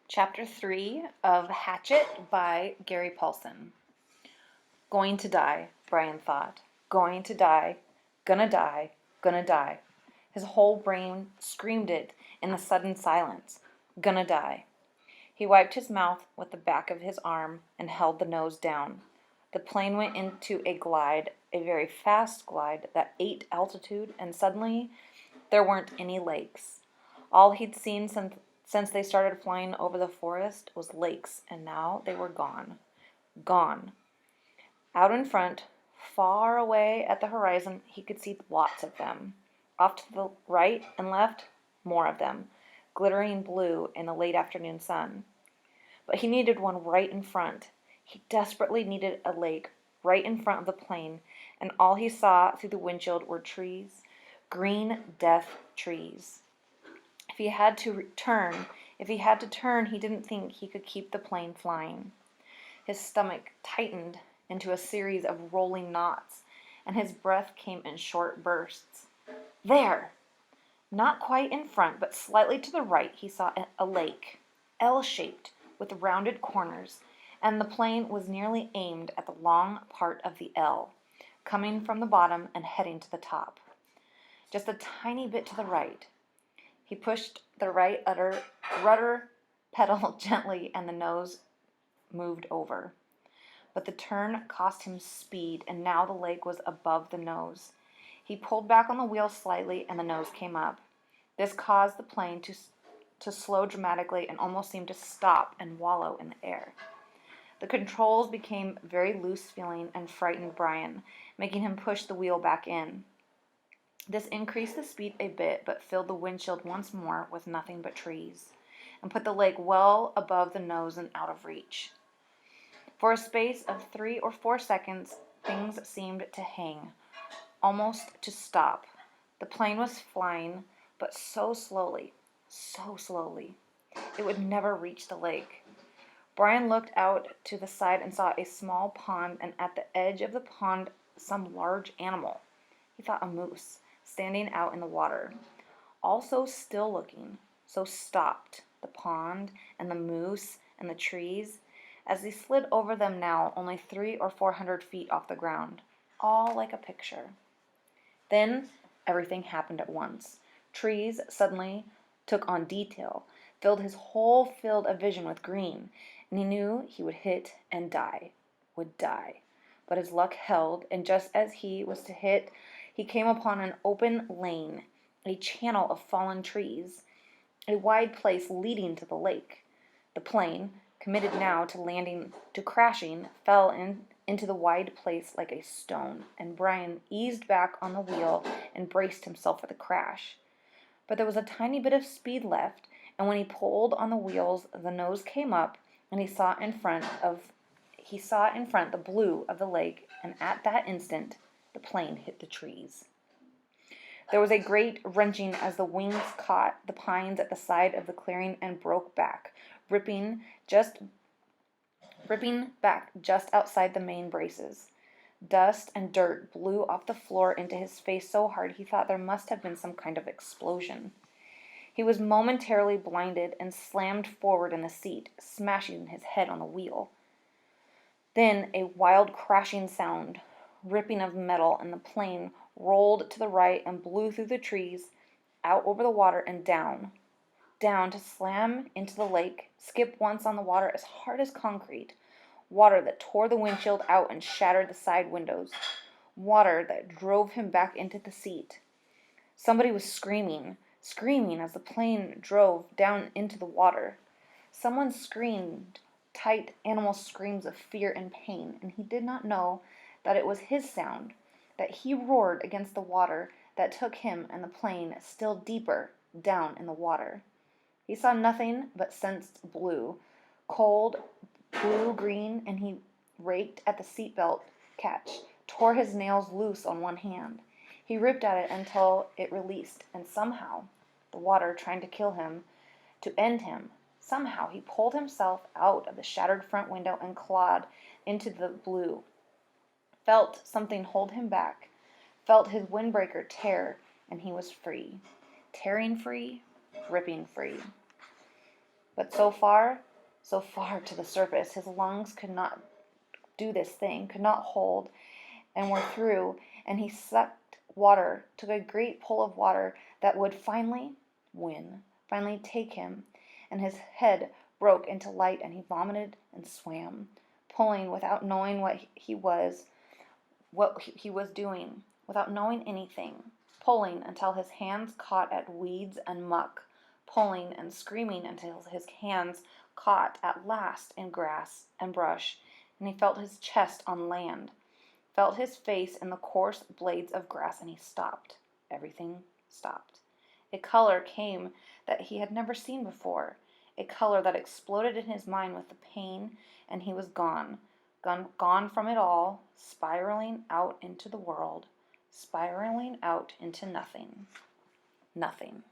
Chapter 3 of Hatchet by Gary Paulson. Going to die, Brian thought. Going to die, gonna die, gonna die. His whole brain screamed it in the sudden silence. Gonna die. He wiped his mouth with the back of his arm and held the nose down. The plane went into a glide, a very fast glide that ate altitude, and suddenly there weren't any lakes. All he'd seen since they started flying over the forest was lakes, and now they were gone. Gone. Out in front, far away at the horizon, he could see lots of them. Off to the right and left, more of them, glittering blue in the late afternoon sun. But he needed one right in front. He desperately needed a lake right in front of the plane, and all he saw through the windshield were trees, green death trees. If he had to turn, he didn't think he could keep the plane flying. His stomach tightened into a series of rolling knots, and his breath came in short bursts. There! Not quite in front, but slightly to the right, he saw a lake, L-shaped, with rounded corners, and the plane was nearly aimed at the long part of the L, coming from the bottom and heading to the top. Just a tiny bit to the right. He pushed the right rudder pedal gently, and the nose moved over. But the turn cost him speed, and now the lake was above the nose. He pulled back on the wheel slightly, and the nose came up. This caused the plane to slow dramatically and almost seemed to stop and wallow in the air. The controls became very loose-feeling and frightened Brian, making him push the wheel back in. This increased the speed a bit, but filled the windshield once more with nothing but trees, and put the lake well above the nose and out of reach. For a space of 3 or 4 seconds, things seemed to hang, almost to stop. The plane was flying, but so slowly, it would never reach the lake. Brian looked out to the side and saw a small pond, and at the edge of the pond some large animal. He thought a moose, standing out in the water, all so still looking, so stopped, the pond and the moose and the trees, as he slid over them now only 300 or 400 feet off the ground, all like a picture. Then everything happened at once. Trees suddenly took on detail, filled his whole field of vision with green, and he knew he would hit and would die. But his luck held, and just as he was to hit, he came upon an open lane, a channel of fallen trees, a wide place leading to the lake. The plane, committed now to crashing, fell into the wide place like a stone, and Brian eased back on the wheel and braced himself for the crash. But there was a tiny bit of speed left, and when he pulled on the wheels, the nose came up, and he saw in front the blue of the lake, and at that instant the plane hit the trees. There was a great wrenching as the wings caught the pines at the side of the clearing and broke back, ripping back just outside the main braces. Dust and dirt blew off the floor into his face so hard he thought there must have been some kind of explosion. He was momentarily blinded and slammed forward in the seat, smashing his head on the wheel. Then a wild crashing sound, ripping of metal, and the plane rolled to the right and blew through the trees, out over the water and down to slam into the lake, skip once on the water as hard as concrete, water that tore the windshield out and shattered the side windows, water that drove him back into the seat. Somebody was screaming as the plane drove down into the water. Someone screamed tight animal screams of fear and pain, and he did not know that it was his sound, that he roared against the water that took him and the plane still deeper down in the water. He saw nothing but sensed blue, cold blue-green, and he raked at the seatbelt catch, tore his nails loose on one hand. He ripped at it until it released, and somehow, the water trying to kill him, to end him, somehow he pulled himself out of the shattered front window and clawed into the blue. Felt something hold him back, felt his windbreaker tear, and he was free. Tearing free, ripping free. But so far to the surface, his lungs could not do this thing, could not hold, and were through, and he sucked water, took a great pull of water that would finally win, finally take him, and his head broke into light, and he vomited and swam, pulling without knowing what he was doing, without knowing anything, pulling until his hands caught at weeds and muck, pulling and screaming until his hands caught at last in grass and brush, and he felt his chest on land, felt his face in the coarse blades of grass, and he stopped. Everything stopped. A color came that he had never seen before, a color that exploded in his mind with the pain, and he was gone, gone from it all, spiraling out into the world, spiraling out into nothing. Nothing.